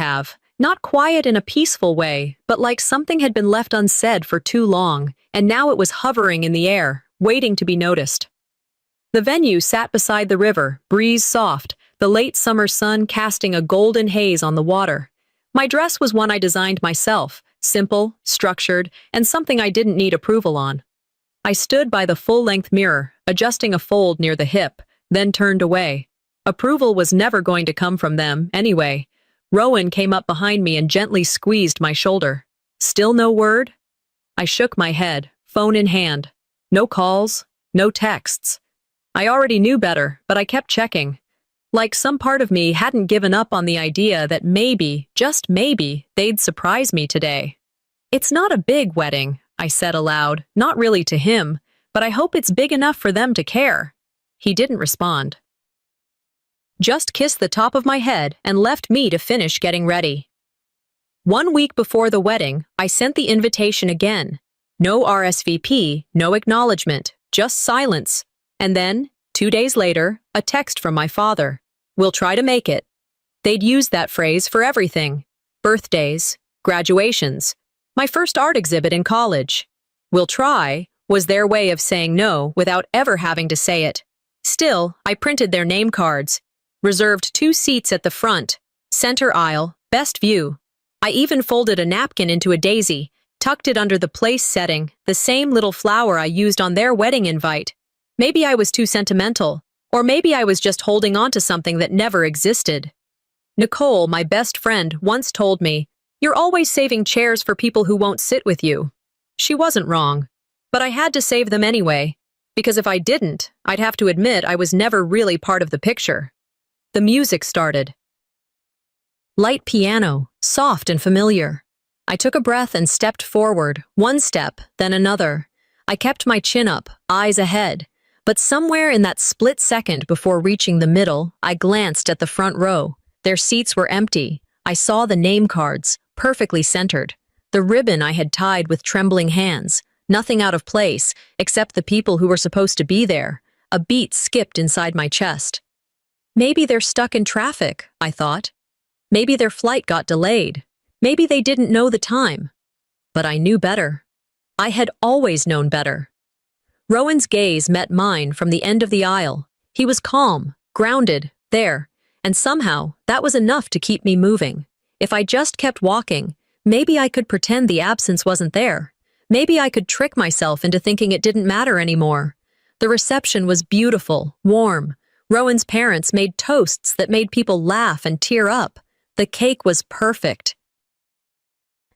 have. Not quiet in a peaceful way, but like something had been left unsaid for too long, and now it was hovering in the air, waiting to be noticed. The venue sat beside the river, breeze soft, the late summer sun casting a golden haze on the water. My dress was one I designed myself, simple, structured, and something I didn't need approval on. I stood by the full-length mirror, adjusting a fold near the hip, then turned away. Approval was never going to come from them, anyway. Rowan came up behind me and gently squeezed my shoulder. Still no word? I shook my head, phone in hand. No calls, no texts. I already knew better, but I kept checking. Like some part of me hadn't given up on the idea that maybe, just maybe, they'd surprise me today. It's not a big wedding, I said aloud, not really to him, but I hope it's big enough for them to care. He didn't respond. Just kissed the top of my head and left me to finish getting ready. 1 week before the wedding, I sent the invitation again. No RSVP, no acknowledgement, just silence. And then, 2 days later, a text from my father. We'll try to make it. They'd used that phrase for everything. Birthdays, graduations, my first art exhibit in college. We'll try was their way of saying no without ever having to say it. Still, I printed their name cards. Reserved 2 seats at the front, center aisle, best view. I even folded a napkin into a daisy, tucked it under the place setting, the same little flower I used on their wedding invite. Maybe I was too sentimental, or maybe I was just holding on to something that never existed. Nicole, my best friend, once told me, "You're always saving chairs for people who won't sit with you." She wasn't wrong, but I had to save them anyway, because if I didn't, I'd have to admit I was never really part of the picture. The music started. Light piano, soft and familiar. I took a breath and stepped forward, 1 step, then another. I kept my chin up, eyes ahead, but somewhere in that split second before reaching the middle, I glanced at the front row. Their seats were empty. I saw the name cards, perfectly centered. The ribbon I had tied with trembling hands, nothing out of place, except the people who were supposed to be there. A beat skipped inside my chest. Maybe they're stuck in traffic, I thought. Maybe their flight got delayed. Maybe they didn't know the time. But I knew better. I had always known better. Rowan's gaze met mine from the end of the aisle. He was calm, grounded, there, and somehow that was enough to keep me moving. If I just kept walking, maybe I could pretend the absence wasn't there. Maybe I could trick myself into thinking it didn't matter anymore. The reception was beautiful, warm. Rowan's parents made toasts that made people laugh and tear up. The cake was perfect.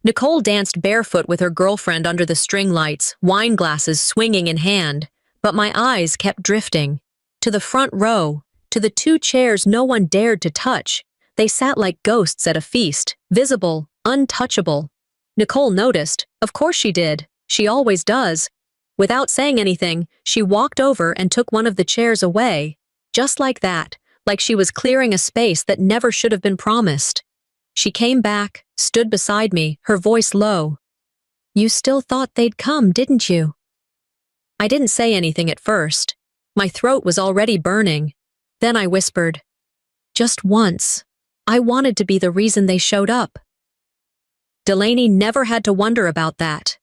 Nicole danced barefoot with her girlfriend under the string lights, wine glasses swinging in hand, but my eyes kept drifting. To the front row, to the 2 chairs no one dared to touch. They sat like ghosts at a feast, visible, untouchable. Nicole noticed. Of course she did. She always does. Without saying anything, she walked over and took one of the chairs away. Just like that, like she was clearing a space that never should have been promised. She came back, stood beside me, her voice low. "You still thought they'd come, didn't you?" I didn't say anything at first. My throat was already burning. Then I whispered, "Just once. I wanted to be the reason they showed up." Delaney never had to wonder about that.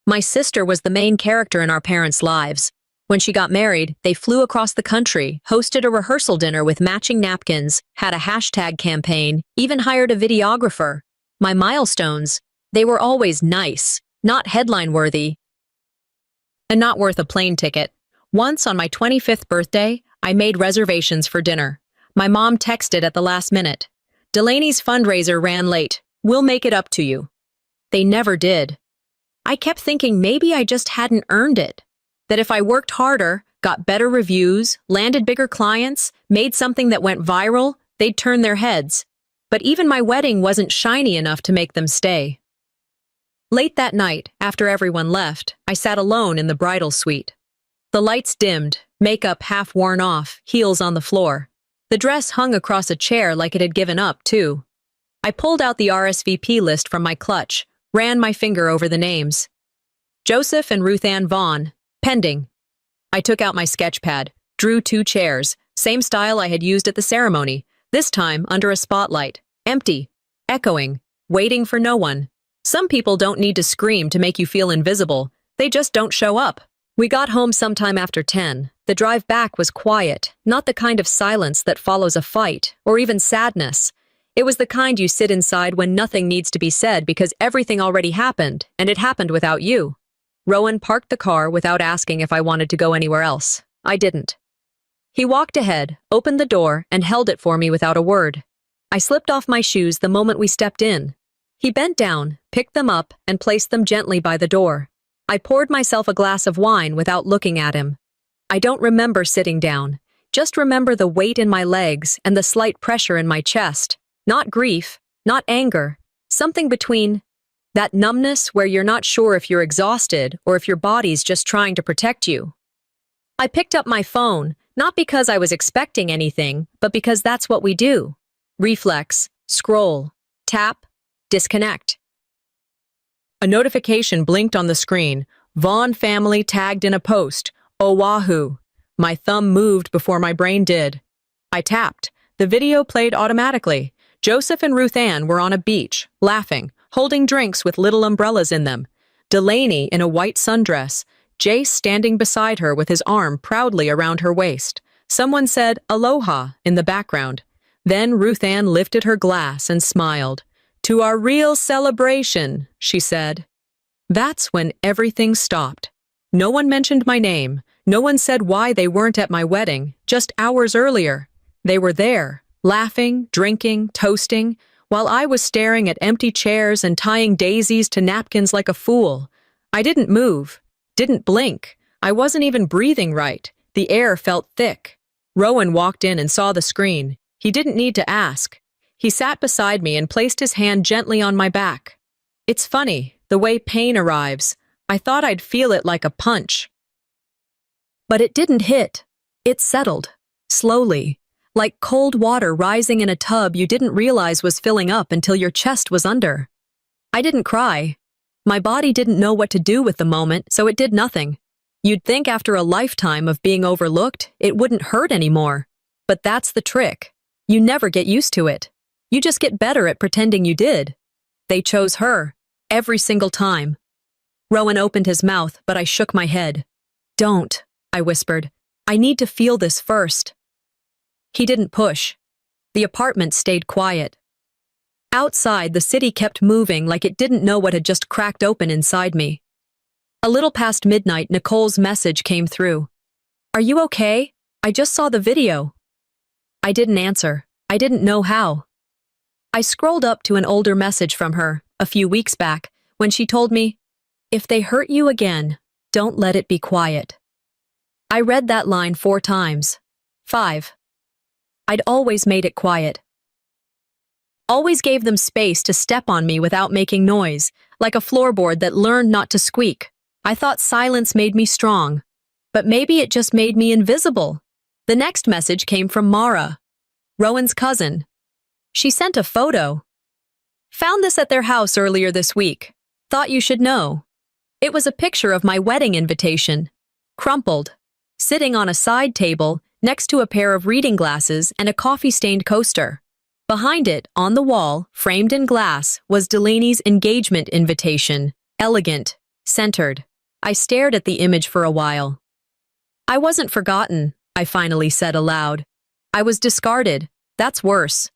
My sister was the main character in our parents' lives. When she got married, they flew across the country, hosted a rehearsal dinner with matching napkins, had a hashtag campaign, even hired a videographer. My milestones, they were always nice, not headline-worthy, and not worth a plane ticket. Once on my 25th birthday, I made reservations for dinner. My mom texted at the last minute. "Delaney's fundraiser ran late. We'll make it up to you." They never did. I kept thinking maybe I just hadn't earned it. That if I worked harder, got better reviews, landed bigger clients, made something that went viral, they'd turn their heads. But even my wedding wasn't shiny enough to make them stay. Late that night, after everyone left, I sat alone in the bridal suite. The lights dimmed, makeup half worn off, heels on the floor. The dress hung across a chair like it had given up, too. I pulled out the RSVP list from my clutch, ran my finger over the names. Joseph and Ruth Ann Vaughn. Pending. I took out my sketch pad, drew 2 chairs, same style I had used at the ceremony, this time under a spotlight. Empty. echoing, waiting for no one. Some people don't need to scream to make you feel invisible. They just don't show up. We got home sometime after 10. The drive back was quiet, not the kind of silence that follows a fight, or even sadness. It was the kind you sit inside when nothing needs to be said because everything already happened, and it happened without you. Rowan parked the car without asking if I wanted to go anywhere else. I didn't. He walked ahead, opened the door, and held it for me without a word. I slipped off my shoes the moment we stepped in. He bent down, picked them up, and placed them gently by the door. I poured myself a glass of wine without looking at him. I don't remember sitting down, just remember the weight in my legs and the slight pressure in my chest. Not grief, not anger, something between. That numbness where you're not sure if you're exhausted or if your body's just trying to protect you. I picked up my phone, not because I was expecting anything, but because that's what we do. Reflex, scroll, tap, disconnect. A notification blinked on the screen. Vaughn family tagged in a post. Oahu. My thumb moved before my brain did. I tapped. The video played automatically. Joseph and Ruth Ann were on a beach, laughing, holding drinks with little umbrellas in them. Delaney in a white sundress. Jace standing beside her with his arm proudly around her waist. Someone said, "Aloha," in the background. Then Ruth Ann lifted her glass and smiled. "To our real celebration," she said. That's when everything stopped. No one mentioned my name. No one said why they weren't at my wedding, just hours earlier. They were there, laughing, drinking, toasting, while I was staring at empty chairs and tying daisies to napkins like a fool. I didn't move, didn't blink. I wasn't even breathing right. The air felt thick. Rowan walked in and saw the screen. He didn't need to ask. He sat beside me and placed his hand gently on my back. It's funny, the way pain arrives. I thought I'd feel it like a punch. But it didn't hit. It settled, slowly, like cold water rising in a tub you didn't realize was filling up until your chest was under. I didn't cry. My body didn't know what to do with the moment, so it did nothing. You'd think after a lifetime of being overlooked, it wouldn't hurt anymore. But that's the trick. You never get used to it. You just get better at pretending you did. They chose her, every single time. Rowan opened his mouth, but I shook my head. "Don't," I whispered. "I need to feel this first." He didn't push. The apartment stayed quiet. Outside, the city kept moving like it didn't know what had just cracked open inside me. A little past midnight, Nicole's message came through. "Are you okay? I just saw the video." I didn't answer. I didn't know how. I scrolled up to an older message from her, a few weeks back, when she told me, "If they hurt you again, don't let it be quiet." I read that line 4 times. 5. I'd always made it quiet. Always gave them space to step on me without making noise, like a floorboard that learned not to squeak. I thought silence made me strong. But maybe it just made me invisible. The next message came from Mara, Rowan's cousin. She sent a photo. "Found this at their house earlier this week. Thought you should know." It was a picture of my wedding invitation, crumpled, sitting on a side table next to a pair of reading glasses and a coffee-stained coaster. Behind it, on the wall, framed in glass, was Delaney's engagement invitation, elegant, centered. I stared at the image for a while. "I wasn't forgotten," I finally said aloud. "I was discarded. That's worse."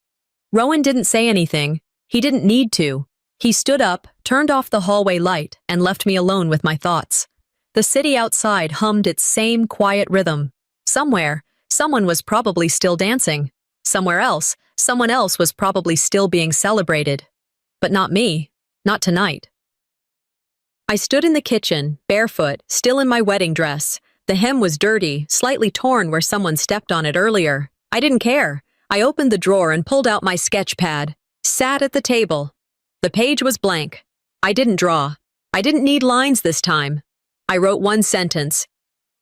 Rowan didn't say anything. He didn't need to. He stood up, turned off the hallway light, and left me alone with my thoughts. The city outside hummed its same quiet rhythm. Somewhere, someone was probably still dancing. Somewhere else, someone else was probably still being celebrated. But not me. Not tonight. I stood in the kitchen, barefoot, still in my wedding dress. The hem was dirty, slightly torn where someone stepped on it earlier. I didn't care. I opened the drawer and pulled out my sketch pad. Sat at the table. The page was blank. I didn't draw. I didn't need lines this time. I wrote one sentence.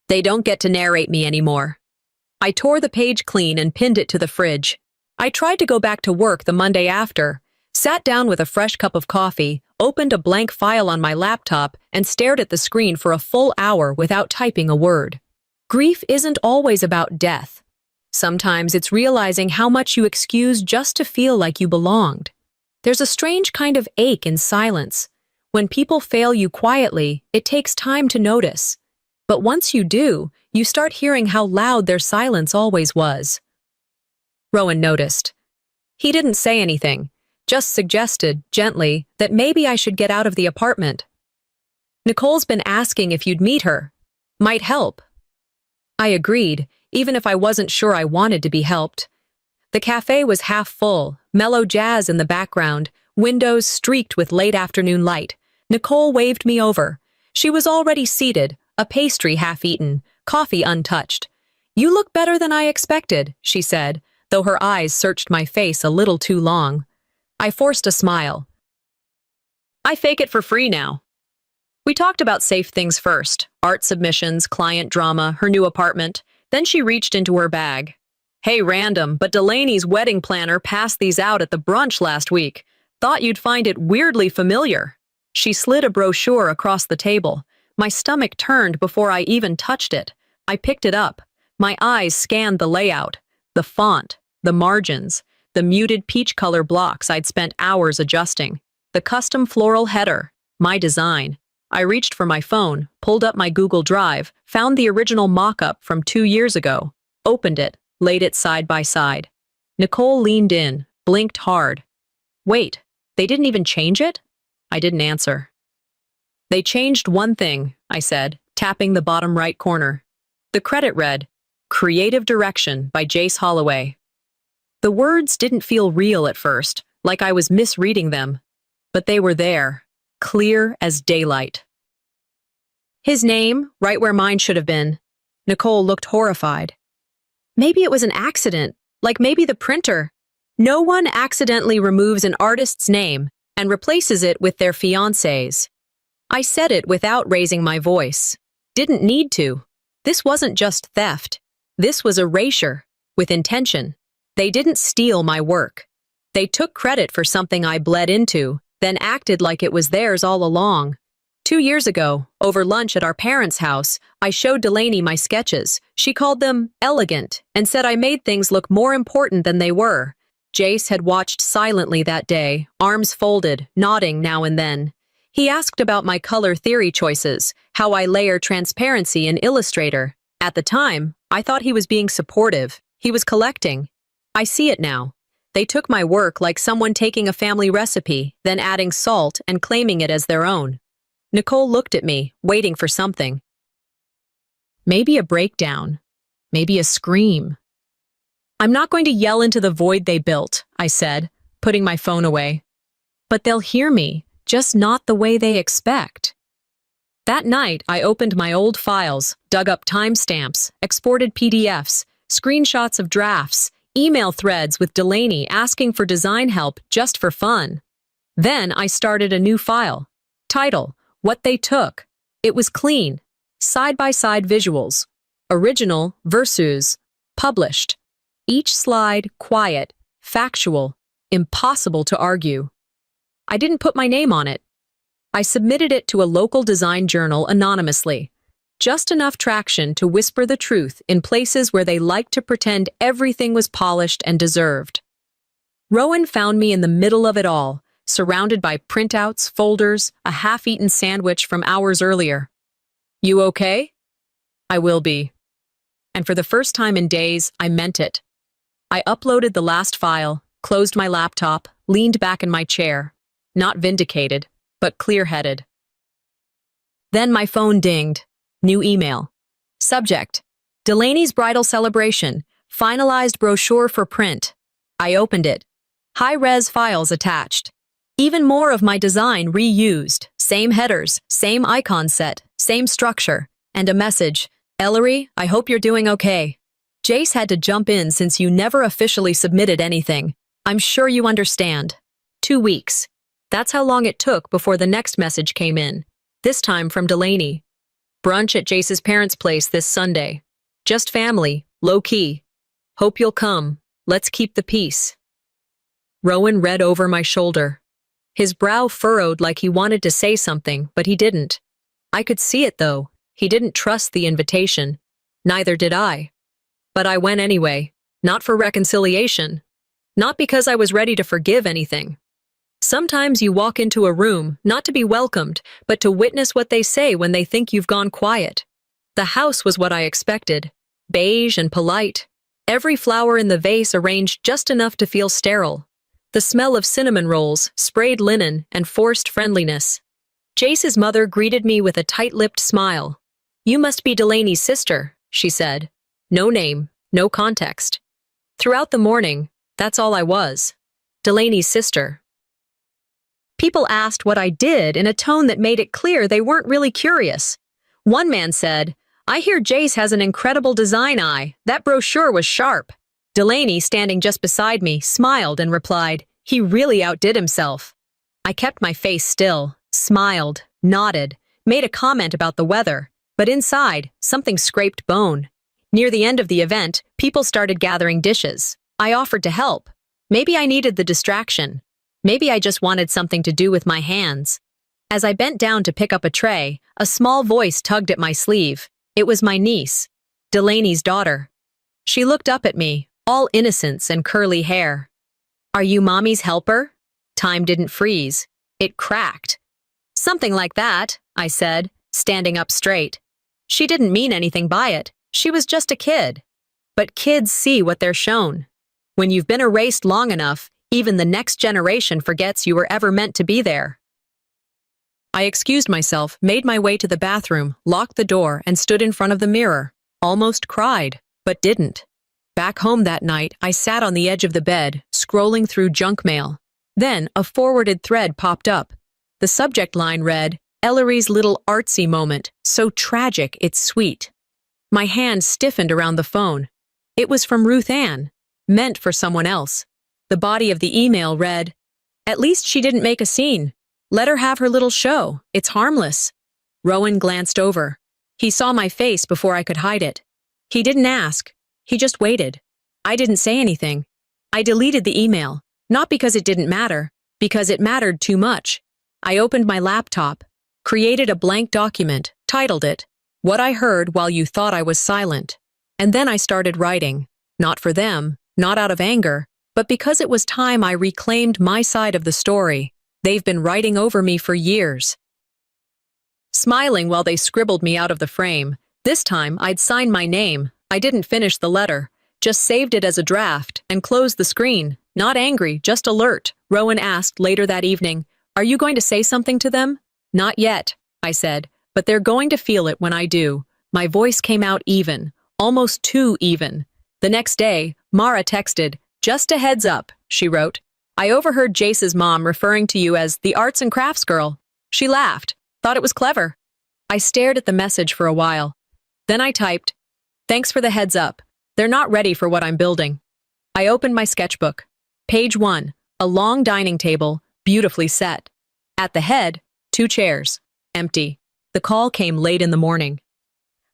"They don't get to narrate me anymore." I tore the page clean and pinned it to the fridge. I tried to go back to work the Monday after, sat down with a fresh cup of coffee, opened a blank file on my laptop, and stared at the screen for a full hour without typing a word. Grief isn't always about death. Sometimes it's realizing how much you excuse just to feel like you belonged. There's a strange kind of ache in silence. When people fail you quietly, it takes time to notice. But once you do, you start hearing how loud their silence always was. Rowan noticed. He didn't say anything, just suggested, gently, that maybe I should get out of the apartment. Nicole's been asking if you'd meet her. Might help. I agreed, even if I wasn't sure I wanted to be helped. The cafe was half full, mellow jazz in the background, windows streaked with late afternoon light. Nicole waved me over. She was already seated, a pastry half-eaten, coffee untouched. "You look better than I expected," she said, though her eyes searched my face a little too long. I forced a smile. "I fake it for free now." We talked about safe things first, art submissions, client drama, her new apartment. Then she reached into her bag. "Hey, random, but Delaney's wedding planner passed these out at the brunch last week. Thought you'd find it weirdly familiar." She slid a brochure across the table. My stomach turned before I even touched it. I picked it up. My eyes scanned the layout, the font, the margins, the muted peach color blocks I'd spent hours adjusting, the custom floral header, my design. I reached for my phone, pulled up my Google Drive, found the original mock-up from 2 years ago, opened it, laid it side by side. Nicole leaned in, blinked hard. "Wait, they didn't even change it?" I didn't answer. "They changed one thing," I said, tapping the bottom right corner. The credit read, "Creative Direction by Jace Holloway." The words didn't feel real at first, like I was misreading them. But they were there, clear as daylight. His name, right where mine should have been. Nicole looked horrified. Maybe it was an accident, like maybe the printer. No one accidentally removes an artist's name and replaces it with their fiancé's. I said it without raising my voice. Didn't need to. This wasn't just theft. This was erasure, with intention. They didn't steal my work. They took credit for something I bled into, then acted like it was theirs all along. 2 years ago, over lunch at our parents' house, I showed Delaney my sketches. She called them elegant and said I made things look more important than they were. Jace had watched silently that day, arms folded, nodding now and then. He asked about my color theory choices, how I layer transparency in Illustrator. At the time, I thought he was being supportive. He was collecting. I see it now. They took my work like someone taking a family recipe, then adding salt and claiming it as their own. Nicole looked at me, waiting for something. Maybe a breakdown. Maybe a scream. "I'm not going to yell into the void they built," I said, putting my phone away. "But they'll hear me, just not the way they expect." That night, I opened my old files, dug up timestamps, exported PDFs, screenshots of drafts, email threads with Delaney asking for design help just for fun. Then I started a new file. Title, What They Took. It was clean. Side-by-side visuals. Original versus published. Each slide quiet, factual, impossible to argue. I didn't put my name on it. I submitted it to a local design journal anonymously. Just enough traction to whisper the truth in places where they liked to pretend everything was polished and deserved. Rowan found me in the middle of it all, surrounded by printouts, folders, a half-eaten sandwich from hours earlier. "You okay?" "I will be." And for the first time in days, I meant it. I uploaded the last file, closed my laptop, leaned back in my chair. Not vindicated, but clear-headed. Then my phone dinged. New email. Subject, Delaney's bridal celebration, finalized brochure for print. I opened it. High-res files attached. Even more of my design reused. Same headers, same icon set, same structure. And a message, "Ellery, I hope you're doing okay. Jace had to jump in since you never officially submitted anything. I'm sure you understand. 2 weeks. That's how long it took before the next message came in. This time from Delaney. Brunch at Jace's parents' place this Sunday. Just family, low-key. Hope you'll come. Let's keep the peace." Rowan read over my shoulder. His brow furrowed like he wanted to say something, but he didn't. I could see it, though. He didn't trust the invitation. Neither did I. But I went anyway, not for reconciliation. Not because I was ready to forgive anything. Sometimes you walk into a room, not to be welcomed, but to witness what they say when they think you've gone quiet. The house was what I expected. Beige and polite. Every flower in the vase arranged just enough to feel sterile. The smell of cinnamon rolls, sprayed linen, and forced friendliness. Jace's mother greeted me with a tight-lipped smile. "You must be Delaney's sister," she said. No name, no context. Throughout the morning, that's all I was. Delaney's sister. People asked what I did in a tone that made it clear they weren't really curious. One man said, "I hear Jace has an incredible design eye. That brochure was sharp." Delaney, standing just beside me, smiled and replied, "He really outdid himself." I kept my face still, smiled, nodded, made a comment about the weather, but inside, something scraped bone. Near the end of the event, people started gathering dishes. I offered to help. Maybe I needed the distraction. Maybe I just wanted something to do with my hands. As I bent down to pick up a tray, a small voice tugged at my sleeve. It was my niece, Delaney's daughter. She looked up at me, all innocence and curly hair. "Are you Mommy's helper?" Time didn't freeze. It cracked. "Something like that," I said, standing up straight. She didn't mean anything by it. She was just a kid. But kids see what they're shown. When you've been erased long enough, even the next generation forgets you were ever meant to be there. I excused myself, made my way to the bathroom, locked the door, and stood in front of the mirror. Almost cried, but didn't. Back home that night, I sat on the edge of the bed, scrolling through junk mail. Then, a forwarded thread popped up. The subject line read, "Ellery's little artsy moment, so tragic it's sweet." My hand stiffened around the phone. It was from Ruth Ann, meant for someone else. The body of the email read, "At least she didn't make a scene. Let her have her little show. It's harmless." Rowan glanced over. He saw my face before I could hide it. He didn't ask. He just waited. I didn't say anything. I deleted the email, not because it didn't matter, because it mattered too much. I opened my laptop, created a blank document, titled it, "What I Heard While You Thought I Was Silent." And then I started writing. Not for them, not out of anger, but because it was time I reclaimed my side of the story. They've been writing over me for years. Smiling while they scribbled me out of the frame, this time I'd signed my name. I didn't finish the letter, just saved it as a draft and closed the screen. Not angry, just alert. Rowan asked later that evening, "Are you going to say something to them?" "Not yet," I said, "but they're going to feel it when I do." My voice came out even, almost too even. The next day, Mara texted, "Just a heads up," she wrote. "I overheard Jace's mom referring to you as the arts and crafts girl." She laughed, thought it was clever. I stared at the message for a while. Then I typed, "Thanks for the heads up. They're not ready for what I'm building." I opened my sketchbook. Page 1, a long dining table, beautifully set. At the head, 2 chairs, empty. The call came late in the morning.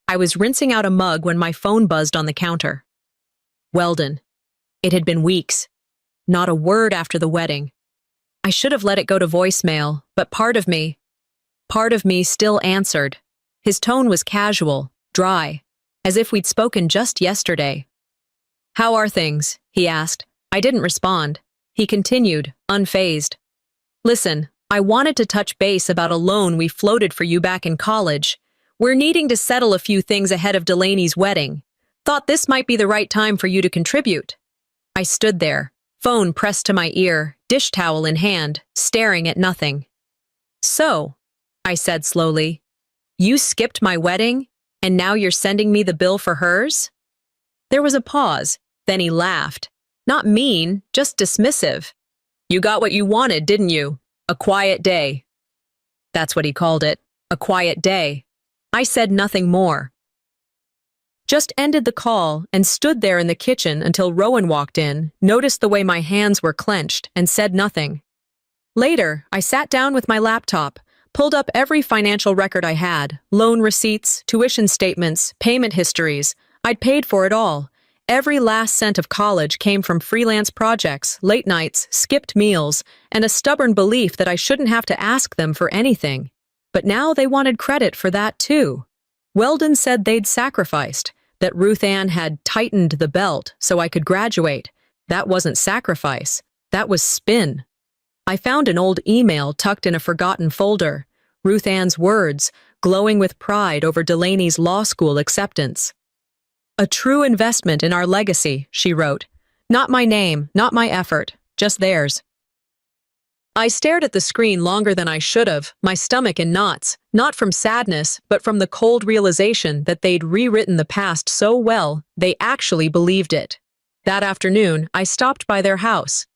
I was rinsing out a mug when my phone buzzed on the counter. Weldon. It had been weeks. Not a word after the wedding. I should have let it go to voicemail, but part of me still answered. His tone was casual, dry, as if we'd spoken just yesterday. "How are things?" he asked. I didn't respond. He continued, unfazed. "Listen, I wanted to touch base about a loan we floated for you back in college. We're needing to settle a few things ahead of Delaney's wedding. Thought this might be the right time for you to contribute." I stood there, phone pressed to my ear, dish towel in hand, staring at nothing. "So," I said slowly, "you skipped my wedding, and now you're sending me the bill for hers?" There was a pause, then he laughed. Not mean, just dismissive. "You got what you wanted, didn't you? A quiet day." That's what he called it, a quiet day. I said nothing more. Just ended the call and stood there in the kitchen until Rowan walked in, noticed the way my hands were clenched, and said nothing. Later, I sat down with my laptop, pulled up every financial record I had, loan receipts, tuition statements, payment histories. I'd paid for it all. Every last cent of college came from freelance projects, late nights, skipped meals, and a stubborn belief that I shouldn't have to ask them for anything. But now they wanted credit for that too. Weldon said they'd sacrificed, that Ruth Ann had tightened the belt so I could graduate. That wasn't sacrifice. That was spin. I found an old email tucked in a forgotten folder. Ruth Ann's words, glowing with pride over Delaney's law school acceptance. "A true investment in our legacy," she wrote. "Not my name, not my effort, just theirs." I stared at the screen longer than I should have, my stomach in knots, not from sadness, but from the cold realization that they'd rewritten the past so well, they actually believed it. That afternoon, I stopped by their house.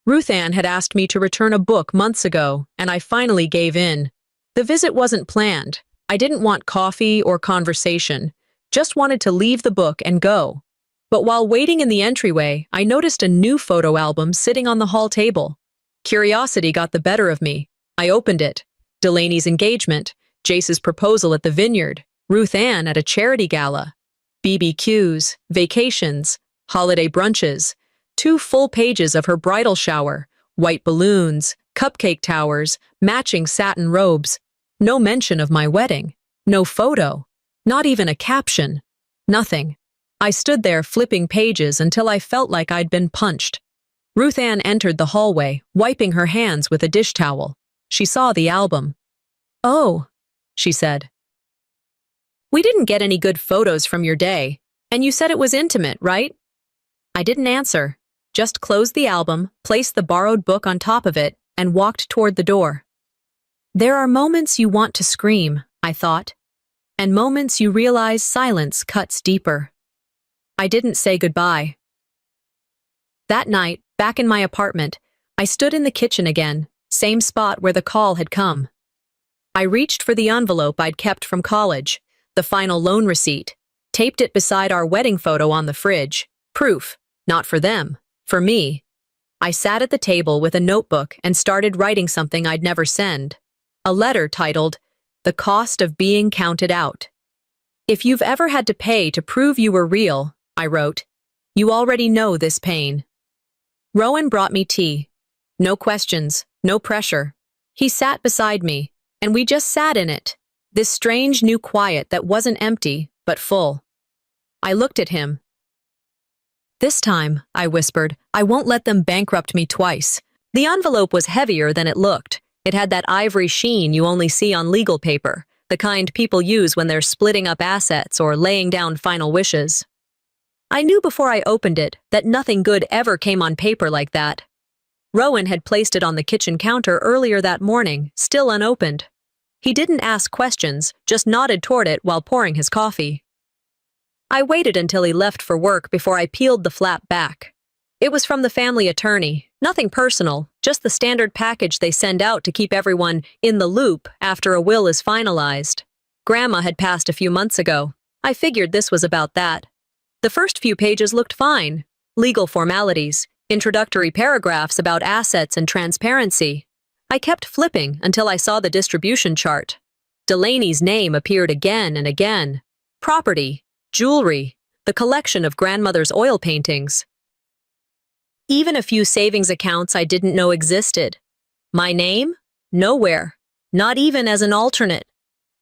Ruth Ann had asked me to return a book months ago, and I finally gave in. The visit wasn't planned. I didn't want coffee or conversation, just wanted to leave the book and go. But while waiting in the entryway, I noticed a new photo album sitting on the hall table. Curiosity got the better of me. I opened it. Delaney's engagement, Jace's proposal at the vineyard, Ruth Ann at a charity gala, BBQs, vacations, holiday brunches, 2 full pages of her bridal shower, white balloons, cupcake towers, matching satin robes. No mention of my wedding. No photo. Not even a caption. Nothing. I stood there flipping pages until I felt like I'd been punched. Ruth Ann entered the hallway, wiping her hands with a dish towel. She saw the album. "Oh," she said. "We didn't get any good photos from your day, and you said it was intimate, right?" I didn't answer, just closed the album, placed the borrowed book on top of it, and walked toward the door. There are moments you want to scream, I thought, and moments you realize silence cuts deeper. I didn't say goodbye. That night, back in my apartment, I stood in the kitchen again, same spot where the call had come. I reached for the envelope I'd kept from college, the final loan receipt, taped it beside our wedding photo on the fridge. Proof, not for them, for me. I sat at the table with a notebook and started writing something I'd never send. A letter titled, "The Cost of Being Counted Out." "If you've ever had to pay to prove you were real," I wrote, "you already know this pain." Rowan brought me tea. No questions, no pressure. He sat beside me, and we just sat in it, this strange new quiet that wasn't empty, but full. I looked at him. "This time," I whispered, "I won't let them bankrupt me twice." The envelope was heavier than it looked. It had that ivory sheen you only see on legal paper, the kind people use when they're splitting up assets or laying down final wishes. I knew before I opened it that nothing good ever came on paper like that. Rowan had placed it on the kitchen counter earlier that morning, still unopened. He didn't ask questions, just nodded toward it while pouring his coffee. I waited until he left for work before I peeled the flap back. It was from the family attorney, nothing personal, just the standard package they send out to keep everyone in the loop after a will is finalized. Grandma had passed a few months ago. I figured this was about that. The first few pages looked fine. Legal formalities, introductory paragraphs about assets and transparency. I kept flipping until I saw the distribution chart. Delaney's name appeared again and again. Property, jewelry, the collection of grandmother's oil paintings. Even a few savings accounts I didn't know existed. My name? Nowhere. Not even as an alternate.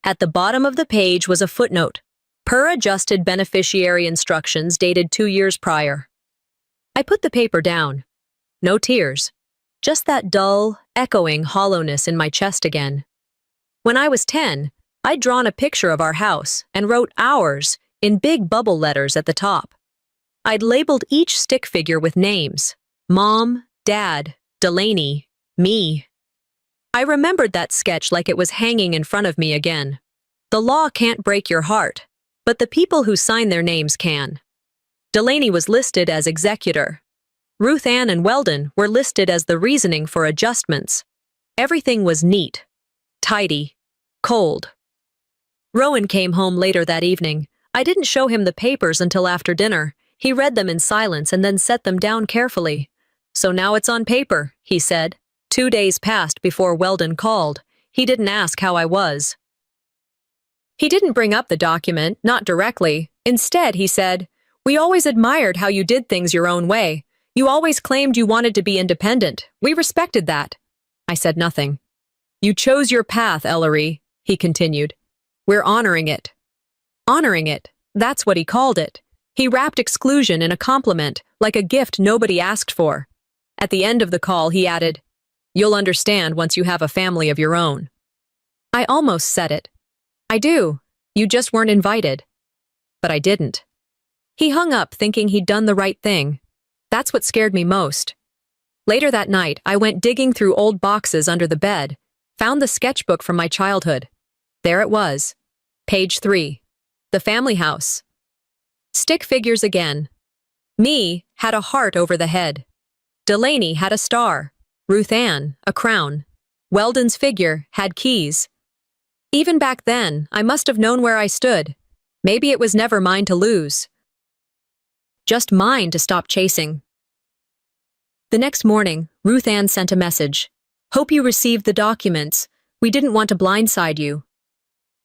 At the bottom of the page was a footnote. Per adjusted beneficiary instructions dated 2 years prior. I put the paper down. No tears. Just that dull, echoing hollowness in my chest again. When I was 10, I'd drawn a picture of our house and wrote "ours" in big bubble letters at the top. I'd labeled each stick figure with names. Mom, Dad, Delaney, me. I remembered that sketch like it was hanging in front of me again. The law can't break your heart, but the people who sign their names can. Delaney was listed as executor. Ruth Ann and Weldon were listed as the reasoning for adjustments. Everything was neat, tidy, cold. Rowan came home later that evening. I didn't show him the papers until after dinner. He read them in silence and then set them down carefully. "So now it's on paper," he said. 2 days passed before Weldon called. He didn't ask how I was. He didn't bring up the document, not directly. Instead, he said, "We always admired how you did things your own way. You always claimed you wanted to be independent. We respected that." I said nothing. "You chose your path, Ellery," he continued. "We're honoring it." Honoring it, that's what he called it. He wrapped exclusion in a compliment, like a gift nobody asked for. At the end of the call, he added, You'll understand once you have a family of your own. I almost said it. I do. You just weren't invited. But I didn't. He hung up thinking he'd done the right thing. That's what scared me most. Later that night, I went digging through old boxes under the bed, found the sketchbook from my childhood. There it was. Page 3. The family house. Stick figures again. Me had a heart over the head. Delaney had a star. Ruth Ann, a crown. Weldon's figure had keys. Even back then, I must have known where I stood. Maybe it was never mine to lose. Just mine to stop chasing. The next morning, Ruth Ann sent a message. Hope you received the documents. We didn't want to blindside you.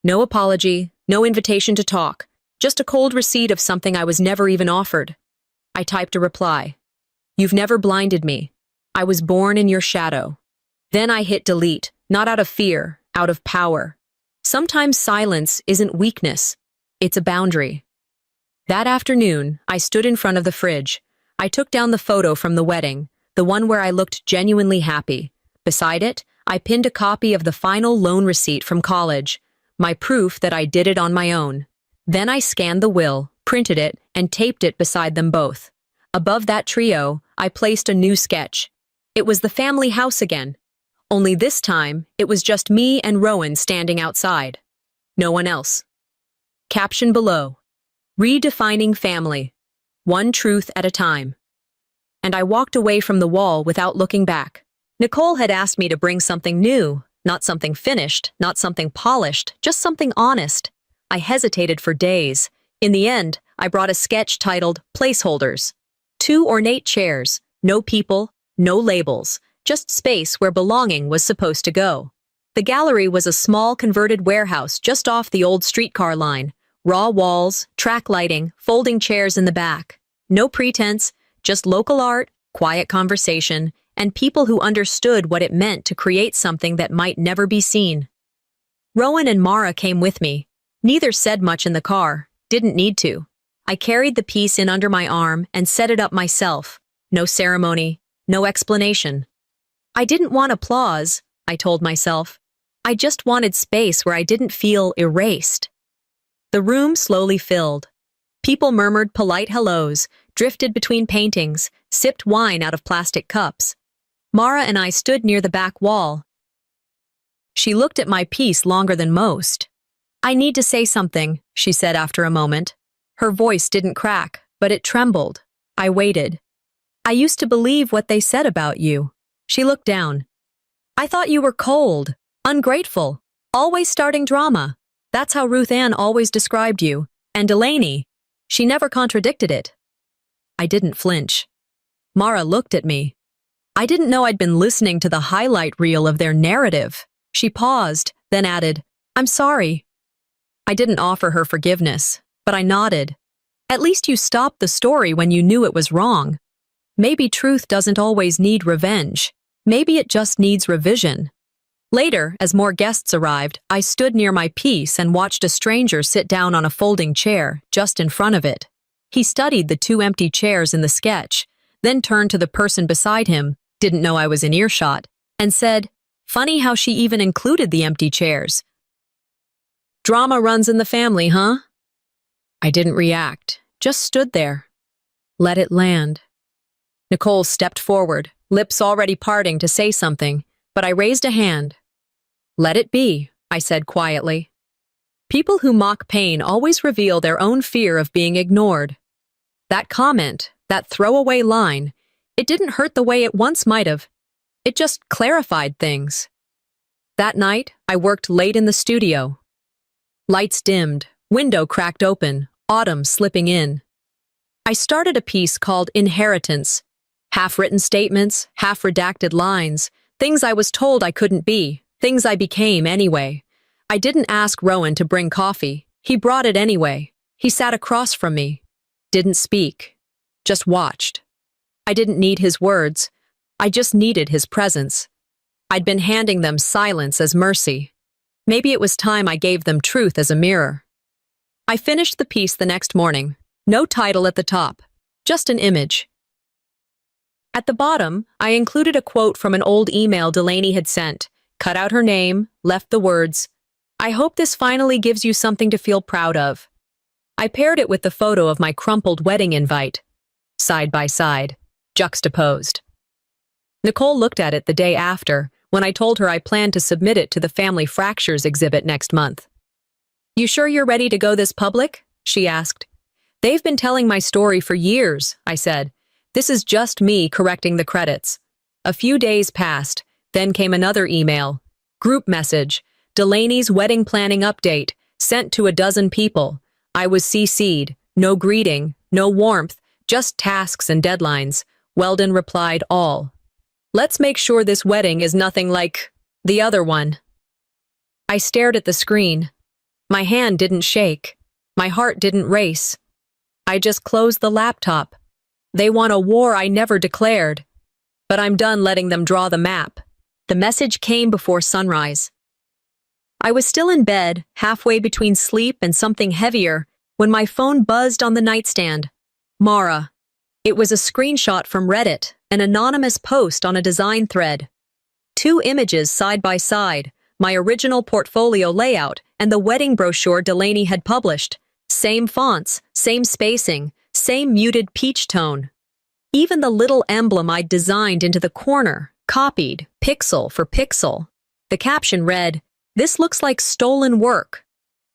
No apology, no invitation to talk, just a cold receipt of something I was never even offered. I typed a reply. You've never blinded me. I was born in your shadow. Then I hit delete, not out of fear, out of power. Sometimes silence isn't weakness, it's a boundary. That afternoon, I stood in front of the fridge. I took down the photo from the wedding, the one where I looked genuinely happy. Beside it, I pinned a copy of the final loan receipt from college, my proof that I did it on my own. Then I scanned the will, printed it, and taped it beside them both. Above that trio, I placed a new sketch. It was the family house again. Only this time, it was just me and Rowan standing outside. No one else. Caption below. Redefining family. One truth at a time. And I walked away from the wall without looking back. Nicole had asked me to bring something new, not something finished, not something polished, just something honest. I hesitated for days. In the end, I brought a sketch titled Placeholders. 2 ornate chairs, no people, no labels, just space where belonging was supposed to go. The gallery was a small converted warehouse just off the old streetcar line. Raw walls, track lighting, folding chairs in the back. No pretense, just local art, quiet conversation, and people who understood what it meant to create something that might never be seen. Rowan and Mara came with me. Neither said much in the car, didn't need to. I carried the piece in under my arm and set it up myself. No ceremony, no explanation. I didn't want applause, I told myself. I just wanted space where I didn't feel erased. The room slowly filled. People murmured polite hellos, drifted between paintings, sipped wine out of plastic cups. Mara and I stood near the back wall. She looked at my piece longer than most. I need to say something, she said after a moment. Her voice didn't crack, but it trembled. I waited. I used to believe what they said about you. She looked down. I thought you were cold, ungrateful, always starting drama. That's how Ruth Ann always described you. And Delaney, she never contradicted it. I didn't flinch. Mara looked at me. I didn't know I'd been listening to the highlight reel of their narrative. She paused, then added, I'm sorry. I didn't offer her forgiveness, but I nodded. At least you stopped the story when you knew it was wrong. Maybe truth doesn't always need revenge. Maybe it just needs revision. Later, as more guests arrived, I stood near my piece and watched a stranger sit down on a folding chair, just in front of it. He studied the 2 empty chairs in the sketch, then turned to the person beside him, didn't know I was in earshot, and said, Funny how she even included the empty chairs. Drama runs in the family, huh? I didn't react, just stood there. Let it land. Nicole stepped forward, lips already parting to say something, but I raised a hand. Let it be, I said quietly. People who mock pain always reveal their own fear of being ignored. That comment, that throwaway line, it didn't hurt the way it once might have. It just clarified things. That night, I worked late in the studio. Lights dimmed, window cracked open, autumn slipping in. I started a piece called Inheritance. Half-written statements, half-redacted lines, things I was told I couldn't be, things I became anyway. I didn't ask Rowan to bring coffee. He brought it anyway. He sat across from me. Didn't speak. Just watched. I didn't need his words. I just needed his presence. I'd been handing them silence as mercy. Maybe it was time I gave them truth as a mirror. I finished the piece the next morning. No title at the top. Just an image. At the bottom, I included a quote from an old email Delaney had sent, cut out her name, left the words, "I hope this finally gives you something to feel proud of." I paired it with the photo of my crumpled wedding invite, side by side, juxtaposed. Nicole looked at it the day after, when I told her I planned to submit it to the Family Fractures exhibit next month. "You sure you're ready to go this public?" she asked. "They've been telling my story for years," I said. "This is just me correcting the credits." A few days passed, then came another email. Group message, Delaney's wedding planning update, sent to a dozen people. I was CC'd, no greeting, no warmth, just tasks and deadlines. Weldon replied all. "Let's make sure this wedding is nothing like the other one." I stared at the screen. My hand didn't shake. My heart didn't race. I just closed the laptop. They want a war I never declared. But I'm done letting them draw the map. The message came before sunrise. I was still in bed, halfway between sleep and something heavier, when my phone buzzed on the nightstand. Mara. It was a screenshot from Reddit, an anonymous post on a design thread. 2 images side by side, my original portfolio layout and the wedding brochure Delaney had published. Same fonts, same spacing, same muted peach tone. Even the little emblem I'd designed into the corner, copied, pixel for pixel. The caption read, "This looks like stolen work.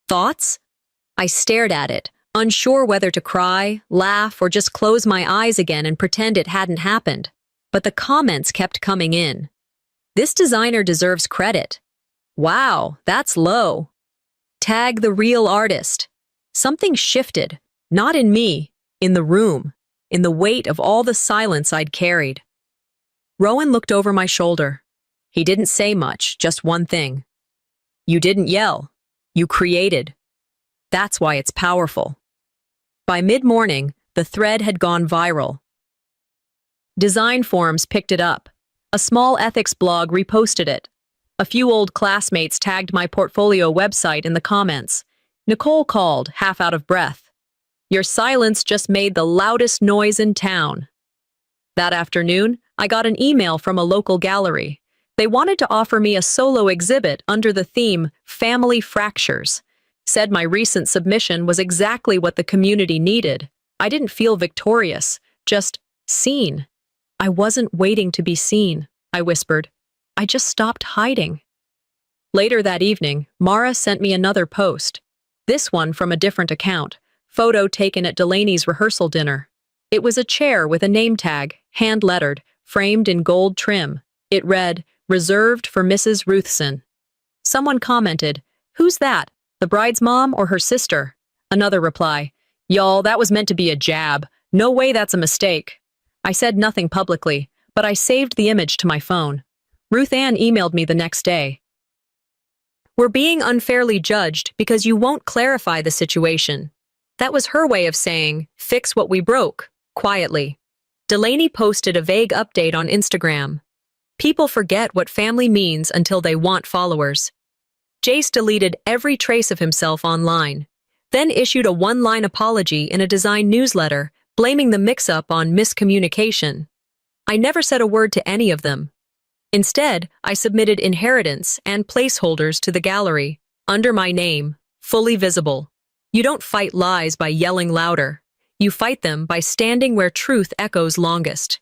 Thoughts?" I stared at it, unsure whether to cry, laugh, or just close my eyes again and pretend it hadn't happened. But the comments kept coming in. "This designer deserves credit." "Wow, that's low." "Tag the real artist." Something shifted, not in me, in the room, in the weight of all the silence I'd carried. Rowan looked over my shoulder. He didn't say much, just one thing. "You didn't yell. You created. That's why it's powerful." By mid-morning, the thread had gone viral. Design forums picked it up. A small ethics blog reposted it. A few old classmates tagged my portfolio website in the comments. Nicole called, half out of breath. "Your silence just made the loudest noise in town." That afternoon, I got an email from a local gallery. They wanted to offer me a solo exhibit under the theme Family Fractures. Said my recent submission was exactly what the community needed. I didn't feel victorious, just seen. "I wasn't waiting to be seen," I whispered. "I just stopped hiding." Later that evening, Mara sent me another post. This one from a different account, photo taken at Delaney's rehearsal dinner. It was a chair with a name tag, hand-lettered, framed in gold trim. It read, "Reserved for Mrs. Ruthson." Someone commented, "Who's that? The bride's mom or her sister?" Another reply, "Y'all, that was meant to be a jab. No way that's a mistake." I said nothing publicly, but I saved the image to my phone. Ruth Ann emailed me the next day. "We're being unfairly judged because you won't clarify the situation." That was her way of saying, "Fix what we broke," quietly. Delaney posted a vague update on Instagram. People forget what family means until they want followers. Jace deleted every trace of himself online, then issued a one-line apology in a design newsletter, blaming the mix-up on miscommunication. I never said a word to any of them. Instead, I submitted inheritance and placeholders to the gallery, under my name, fully visible. You don't fight lies by yelling louder. You fight them by standing where truth echoes longest.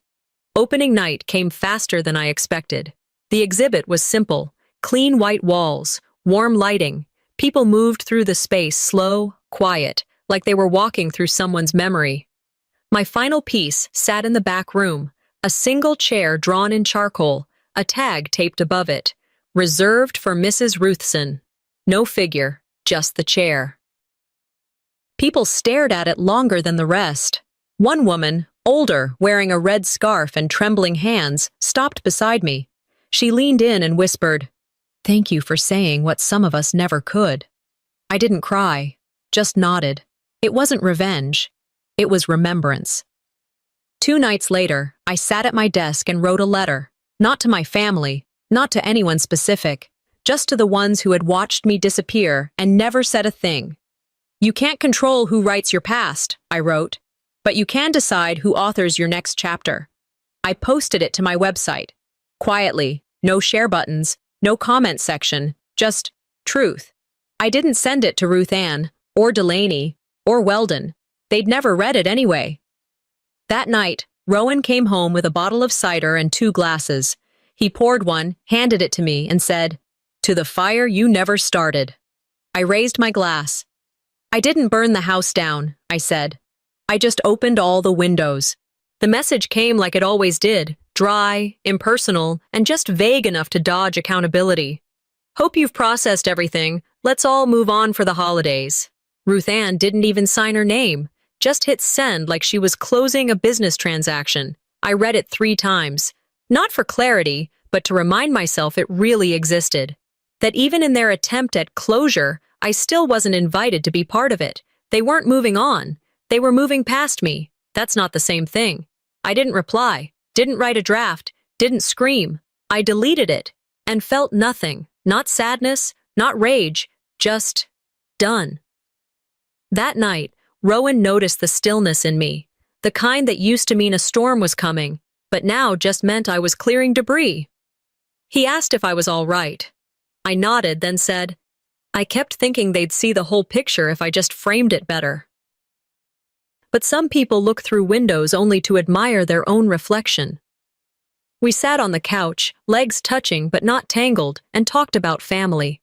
Opening night came faster than I expected. The exhibit was simple, clean white walls, warm lighting. People moved through the space slow, quiet, like they were walking through someone's memory. My final piece sat in the back room, a single chair drawn in charcoal, a tag taped above it, "Reserved for Mrs. Ruthson." No figure, just the chair. People stared at it longer than the rest. One woman, older, wearing a red scarf and trembling hands, stopped beside me. She leaned in and whispered, "Thank you for saying what some of us never could." I didn't cry, just nodded. It wasn't revenge. It was remembrance. 2 nights later, I sat at my desk and wrote a letter. Not to my family, not to anyone specific, just to the ones who had watched me disappear and never said a thing. "You can't control who writes your past," I wrote, "but you can decide who authors your next chapter." I posted it to my website. Quietly, no share buttons, no comment section, just truth. I didn't send it to Ruth Ann, or Delaney, or Weldon. They'd never read it anyway. That night, Rowan came home with a bottle of cider and 2 glasses. He poured one, handed it to me, and said, "To the fire you never started." I raised my glass. "I didn't burn the house down," I said. "I just opened all the windows." The message came like it always did, dry, impersonal, and just vague enough to dodge accountability. "Hope you've processed everything. Let's all move on for the holidays." Ruth Ann didn't even sign her name, just hit send like she was closing a business transaction. I read it 3 times. Not for clarity, but to remind myself it really existed. That even in their attempt at closure, I still wasn't invited to be part of it. They weren't moving on. They were moving past me. That's not the same thing. I didn't reply, didn't write a draft, didn't scream. I deleted it and felt nothing, not sadness, not rage, just done. That night, Rowan noticed the stillness in me, the kind that used to mean a storm was coming, but now just meant I was clearing debris. He asked if I was all right. I nodded, then said, "I kept thinking they'd see the whole picture if I just framed it better." But some people look through windows only to admire their own reflection. We sat on the couch, legs touching but not tangled, and talked about family.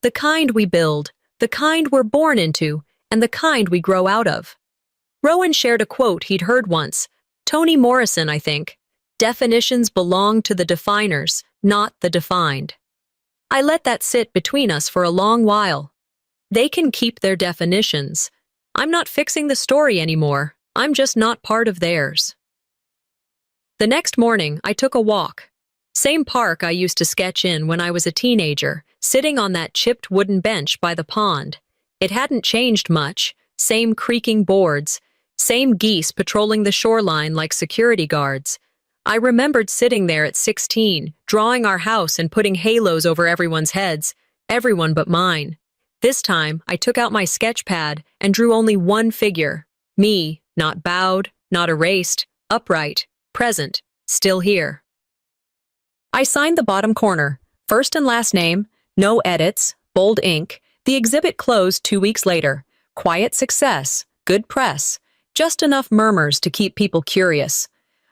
The kind we build, the kind we're born into, and the kind we grow out of. Rowan shared a quote he'd heard once, Toni Morrison, I think. "Definitions belong to the definers, not the defined." I let that sit between us for a long while. They can keep their definitions. I'm not fixing the story anymore. I'm just not part of theirs. The next morning, I took a walk. Same park I used to sketch in when I was a teenager, sitting on that chipped wooden bench by the pond. It hadn't changed much, same creaking boards, same geese patrolling the shoreline like security guards. I remembered sitting there at 16, drawing our house and putting halos over everyone's heads, everyone but mine. This time, I took out my sketch pad and drew only one figure. Me, not bowed, not erased, upright, present, still here. I signed the bottom corner, first and last name, no edits, bold ink. The exhibit closed 2 weeks later. Quiet success, good press, just enough murmurs to keep people curious.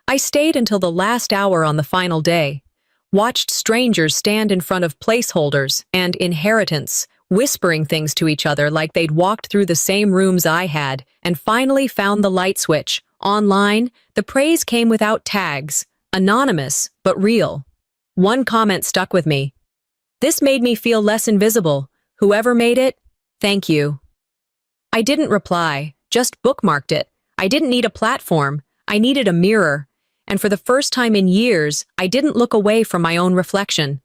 I stayed until the last hour on the final day, watched strangers stand in front of placeholders and inheritance, whispering things to each other like they'd walked through the same rooms I had, and finally found the light switch. Online, the praise came without tags, anonymous, but real. One comment stuck with me. "This made me feel less invisible. Whoever made it, thank you." I didn't reply, just bookmarked it. I didn't need a platform. I needed a mirror. And for the first time in years, I didn't look away from my own reflection.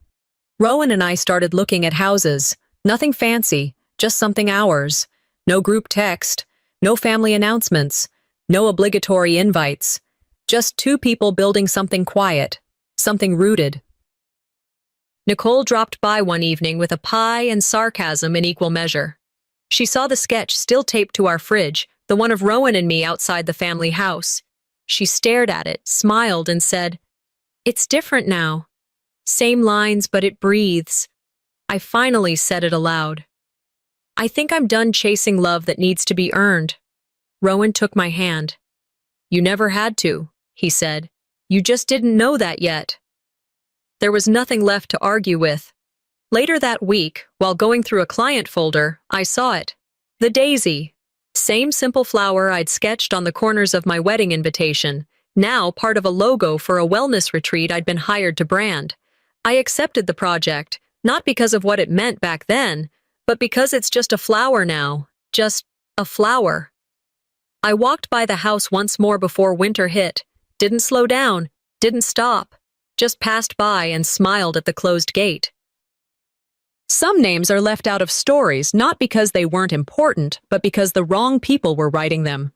Rowan and I started looking at houses. Nothing fancy, just something ours. No group text, no family announcements, no obligatory invites. Just 2 people building something quiet, something rooted. Nicole dropped by one evening with a pie and sarcasm in equal measure. She saw the sketch still taped to our fridge, the one of Rowan and me outside the family house. She stared at it, smiled, and said, "It's different now. Same lines, but it breathes." I finally said it aloud. "I think I'm done chasing love that needs to be earned." Rowan took my hand. "You never had to," he said. "You just didn't know that yet." There was nothing left to argue with. Later that week, while going through a client folder, I saw it. The daisy. Same simple flower I'd sketched on the corners of my wedding invitation, now part of a logo for a wellness retreat I'd been hired to brand. I accepted the project, not because of what it meant back then, but because it's just a flower now. Just a flower. I walked by the house once more before winter hit, didn't slow down, didn't stop, just passed by and smiled at the closed gate. Some names are left out of stories not because they weren't important, but because the wrong people were writing them.